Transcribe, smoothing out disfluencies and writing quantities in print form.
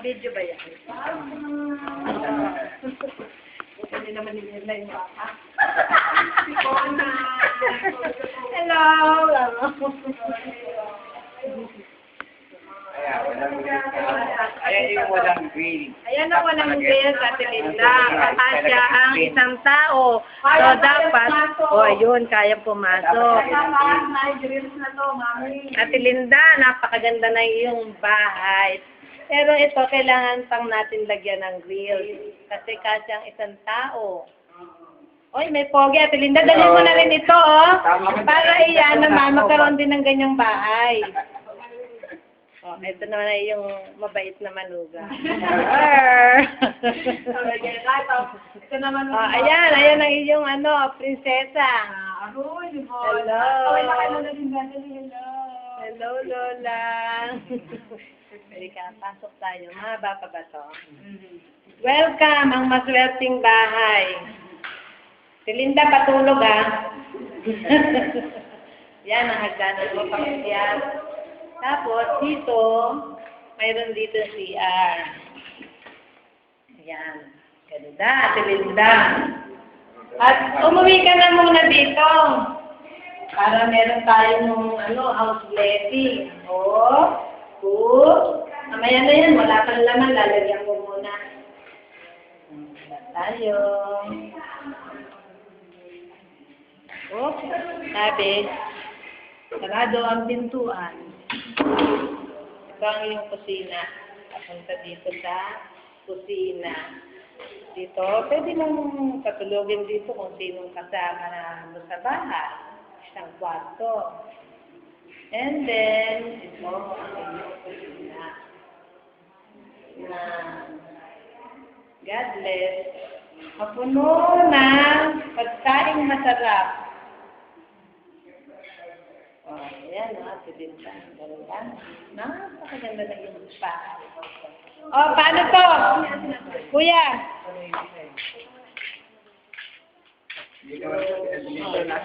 Naka-video ba yan? Hindi naman nila yung baka. Hello! Ayan yung walang grill. Ayan ang walang grill sa Linda. Kakasya ang isang tao. So, dapat, ayun, kaya pumasok. Grills na to, mami. Ate Linda, napakaganda na yung bahay. Pero ito, kailangan pang natin lagyan ng grill. Kasi kasya ang isang tao. Oy, may pogi. Ate Linda, dalhin mo na rin ito, para iyan naman, magkaroon din ng ganyang bahay. Oh, ito naman ay yung mabait na manuga. Ito naman. Oh, ayan ang iyong prinsesa. Aroy, di ba? Hello. Ay, lakay mo na rin dati. Hello. Hello, Lola. Halika, pasok tayo. Mahaba pa ba to? Welcome, ang maswerteng bahay. Si Linda, patulog Yan ang hagdanan mo, pangya't. Tapos, dito, mayroon dito CR. Ayan. Ganda, Ate Linda. At umuwi ka na muna dito. Para meron tayong house blessing. Mamaya na yan, wala kang laman, lalagyan ko muna. Tayo. Sabi, sarado ang pintuan. Ito ang iyong kusina. Papunta dito sa kusina. Dito, pwede mong patulogin dito kung sinong kasama na mo sa bahay. Isang kwarto. And then, ito ang iyong kusina. Na God bless. Mapuno ng pagkaing masarap. Ayan, Ate Linda. Ganda. Napakaganda na yung spa. Paano to? Kuya? Dito na.